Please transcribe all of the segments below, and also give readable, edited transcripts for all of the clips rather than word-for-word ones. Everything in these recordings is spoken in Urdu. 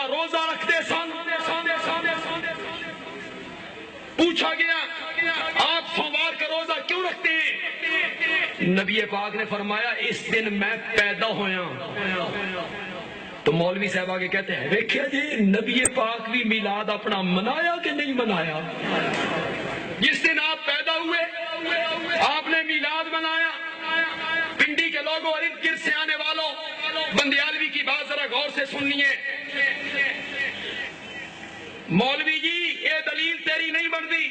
روزہ رکھتے سن. پوچھا گیا آپ سوموار کا روزہ کیوں رکھتے ہیں؟ نبی پاک نے فرمایا اس دن میں پیدا ہویا. تو مولوی صاحب آگے کہتے ہیں دیکھیں جی نبی پاک بھی میلاد اپنا منایا کہ نہیں منایا؟ جس دن آپ پیدا ہوئے آپ نے میلاد منایا. پنڈی کے لوگوں اور ارد گرد سے آنے والوں بندیالوی کی بات ذرا غور سے سنیے. مولوی جی یہ دلیل تیری نہیں بنتی،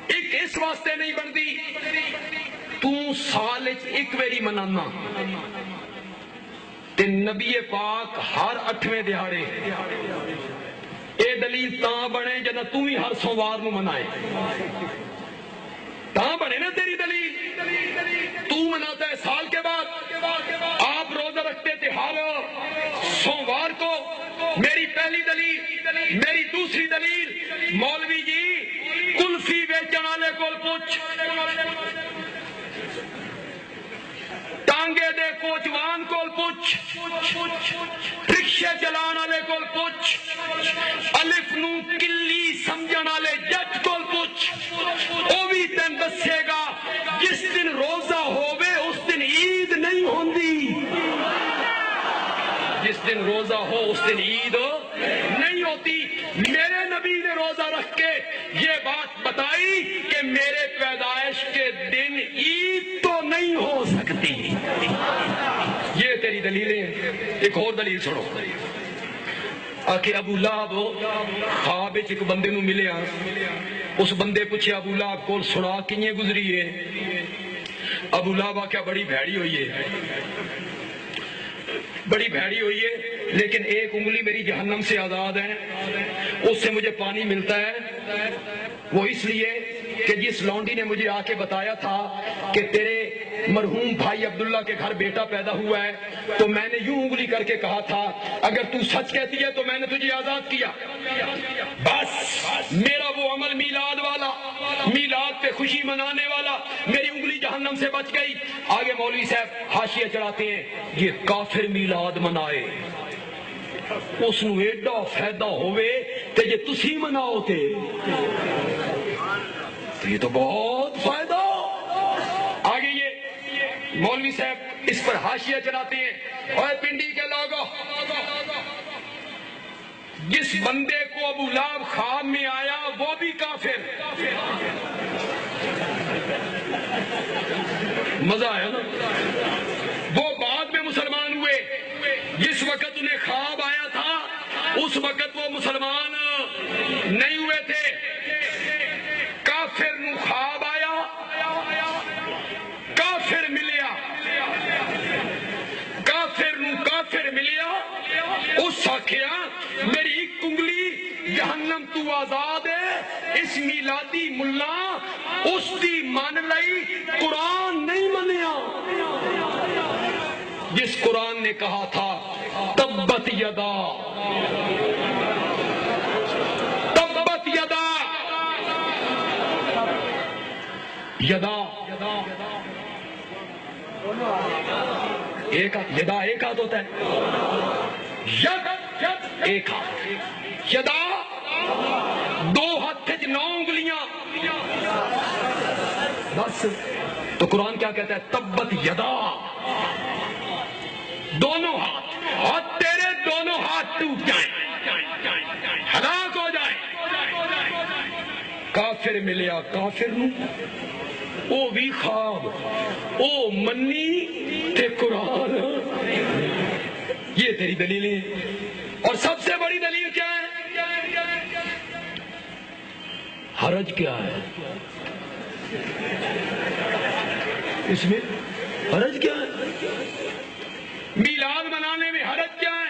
ایک اس واسطے نہیں بنتی تو سال ایک ویری منانا تے نبی پاک ہر 8ویں دہاڑے. اے دلیل تاں بنے جنہ تو ہی ہر سوموار نو منائے. تاں بنے نا تیری دلیل. تو مناتا ہے سال کے بعد، آپ روزہ رکھتے تھے ہر سوموار کو. میری پہلی دلیل. میری دوسری دلیل مولوی جی کلفی بیچن والے کول پوچھ، ٹانگے دے کوچوان کول پوچھ، رکشے چلان والے کول پوچھ، الف نو کلی سمجھن والے جج کول پوچھ. وہ بھی تین دسے گا جس دن روزہ ہووے اس دن عید نہیں ہوندی. جس دن روزہ ہو اس دن عید نہیں ہوتی. میرے نبی نے روزہ رکھ کے یہ بات بتائی کہ میرے پیدائش کے دن عید تو نہیں ہو سکتی. یہ تیری دلیلیں. ایک اور دلیل سنو. آکے ابو لہب خواب ایک بندے نو ملیا. اس بندے پوچھے ابو لہب کول سنا کیے گزری ہے؟ ابو لہب آکھیا بڑی بھیڑی ہوئی ہے، بڑی بھیڑی ہوئی ہے، لیکن ایک انگلی میری جہنم سے آزاد ہے، اس سے مجھے پانی ملتا ہے. وہ اس لیے کہ جس لونڈی نے مجھے آ کے بتایا تھا کہ تیرے مرحوم بھائی عبداللہ کے گھر بیٹا پیدا ہوا ہے تو میں نے یوں انگلی کر کے کہا تھا اگر تو سچ کہتی ہے تو میں نے تجھے آزاد کیا. بس میرا وہ عمل میلاد والا، میلاد پہ خوشی منانے والا، میری انگلی جہنم سے بچ گئی. آگے مولوی صاحب حاشیہ چڑھاتے ہیں یہ کافر میلاد منائے اس نو ایڈا فائدہ ہوئے تے جے تسی مناؤ تے یہ تو بہت فائدہ. آگے یہ مولوی صاحب اس پر حاشیہ چلاتے ہیں اور پنڈی کے لوگوں جس بندے کو ابو لہب خواب میں آیا وہ بھی کافر. مزہ آیا نا. وہ بعد میں مسلمان ہوئے. جس وقت انہیں خواب آیا تھا اس وقت وہ مسلمان نہیں ہوئے تھے. کافر نو خواب آیا، کافر ملیا، کافر نو کافر ملیا. اس آکھیا میری ایک انگلی جہنم تو آزاد ہے. اس میلادی ملا اس دی مان لئی، قرآن نہیں منیا. جس قرآن نے کہا تھا تبت یدا تبت یدا یدا ایک ہاتھ، یدا ایک ہاتھ ہوتا ہے، ید ایک ہاتھ، یدا دو ہاتھ 9 انگلیاں. بس تو قرآن کیا کہتا ہے تبت یدا دونوں ہاتھ، اور تیرے دونوں ہاتھ ٹوٹ جائیں، ہلاک ہو جائیں. کافر ملیا کافر نو، او بھی خواب او منی تے قرآن. یہ تیری دلیلیں. اور سب سے بڑی دلیل کیا ہے؟ حرج کیا ہے اس میں؟ حرج کیا ہے؟ میلاد منانے میں حرج کیا ہے؟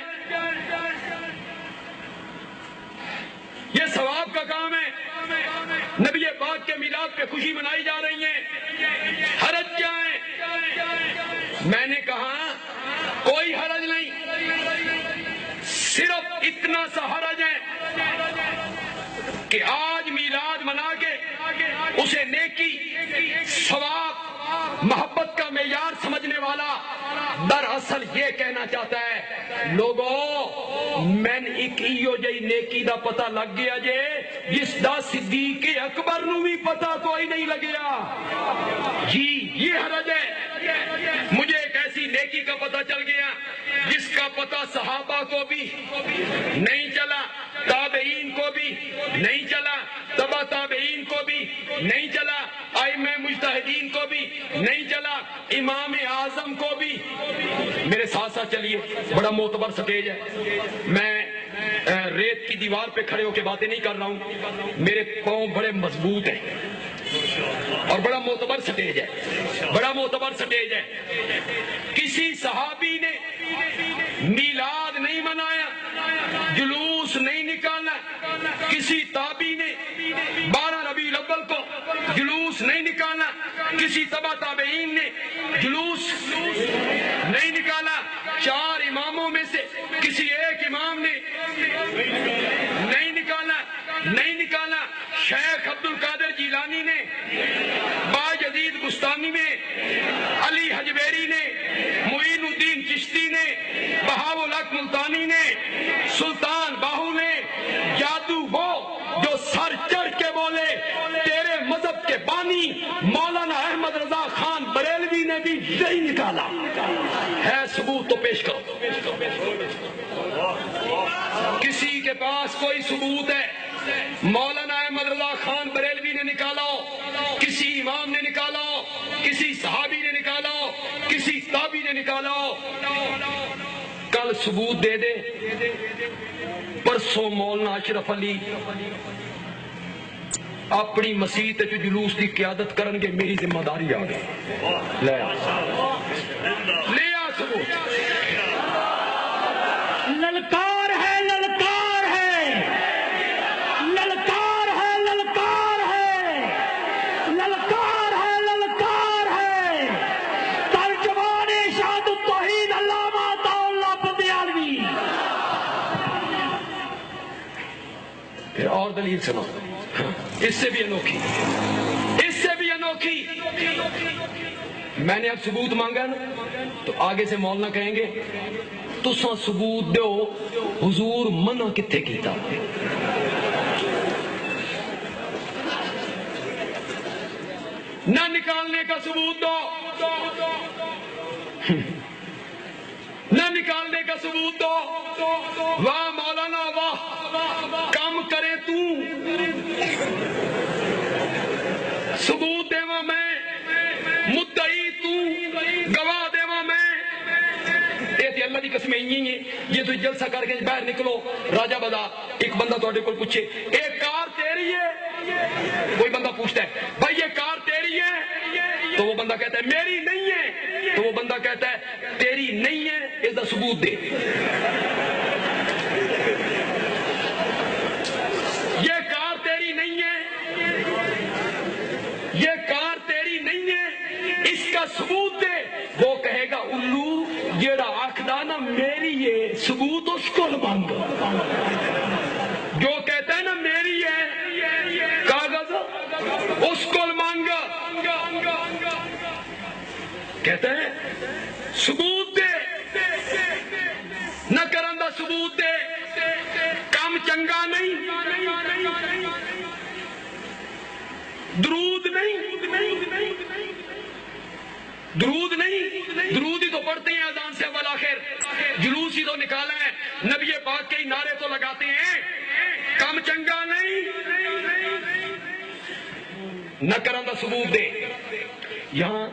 یہ ثواب کا کام ہے. نبی پاک کے میلاد پہ خوشی منائی جا رہی ہے. حرج کیا ہے؟ میں نے کہا کوئی حرج نہیں، صرف اتنا سا حرج ہے کہ آج میلاد منا کے اسے نیکی، ثواب، محبت کا معیار سمجھنے والا دراصل یہ کہنا چاہتا ہے لوگوں میں ایک ایو جی نیکی دا پتہ لگ گیا جے جس دا صدیق اکبر نو بھی پتہ کوئی نہیں لگیا. جی یہ حرج ہے. مجھے ایک ایسی نیکی کا پتہ چل گیا جس کا پتہ صحابہ کو بھی نہیں چلا, تابعین کو بھی نہیں چلا, تبع تابعین کو بھی نہیں چلا, ائمہ مجتہدین کو بھی نہیں چلا, امام اعظم کو بھی. میرے ساتھ ساتھ چلیے, بڑا معتبر سٹیج ہے. میں ریت کی دیوار پہ کھڑے ہو کے باتیں نہیں کر رہا ہوں, میرے پاؤں بڑے مضبوط ہیں اور بڑا معتبر سٹیج ہے, بڑا معتبر سٹیج ہے. کسی صحابی نے میلاد نہیں منایا, جلوس نہیں نکالا. کسی تابعی نے 12 ربیع الاول کو جلوس نہیں نکالا. کسی تبع تابعین نے جلوس نہیں نکالا. 4 اماموں میں سے کسی ایک امام نے نہیں نکالا. شیخ عبد القادر جیلانی نے, باجدید بستانی نے, علی حجویری نے, معین الدین چشتی نے, بہاء الحق ملتانی نے, سلطان باہو نے, جادو وہ جو سر چڑھ کے بولے تیرے مذہب کے بانی مولانا احمد رضا خان بریلوی نے بھی نہیں نکالا. ہے ثبوت تو پیش کرو. کسی کے پاس کوئی ثبوت ہے مولانا احمد رضا خان بریلوی نے نکالا ہو, کسی امام نے نکالا ہو, کسی صحابی نے نکالا ہو, کسی تابعی نے نکالا ہو, کل ثبوت دے دے. پرسوں مولانا اشرف علی اپنی مسیت جو جلوس کی قیادت کرن گے, میری ذمہ داری آ گئی. لے آ ثبوت. للکار ہے, للکار ہے, للکار ہے, للکار ہے, للکار ہے, للکار ہے. ترجمان ارشاد التوحید علامہ عطا اللہ بندیالوی. پھر اور دلیل سنا, اس سے بھی انوکھی, اس سے بھی انوکھی. میں نے اب ثبوت مانگا نا, تو آگے سے مولانا کہیں گے تساں ثبوت دو, حضور منع کتھے کیتا. نہ نکالنے کا ثبوت دو, نہ نکالنے کا ثبوت دو. واہ مولانا واہ, کام کرے تو ثبوت دیوا میں, مدعی تو, گواہ دیوا میں. اللہ کی قسم یہ تو جلسہ کر کے باہر نکلو راجہ بدا, ایک بندہ تو کو پوچھے ایک کار تیری ہے, کوئی بندہ پوچھتا ہے بھائی یہ کار تیری ہے, تو وہ بندہ کہتا ہے میری نہیں ہے, تو وہ بندہ کہتا ہے تیری نہیں ہے, اس کا ثبوت دے. یہ کار تیری نہیں ہے, یہ کار تیری نہیں ہے, اس کا ثبوت دے. وہ کہے گا الو جیڑا آخدا نا میری ہے, ثبوت اس کو مانگ. جو کہتا ہے نا میری ہے کاغذ اس کو مانگ. کہتا ہے ثبوت دے, نہ کرن دا ثبوت دے. کام چنگا نہیں, درود نہیں, درود نہیں, درود ہی تو پڑھتے ہیں اذان سے اول آخر, جلوس ہی تو نکالا ہے, نبی پاک کے نعرے تو لگاتے ہیں. کم چنگا نہیں, نہ کرن دا ثبوت دے. یہاں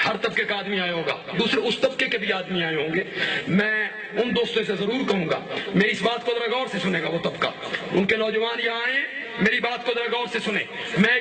ہر طبقے کا آدمی آیا ہوگا, دوسرے اس طبقے کے بھی آدمی آئے ہوں گے. میں ان دوستوں سے ضرور کہوں گا میری اس بات کو ذرا غور سے سنے گا. وہ طبقہ, ان کے نوجوان یہاں آئے, میری بات کو ذرا غور سے سنیں. میں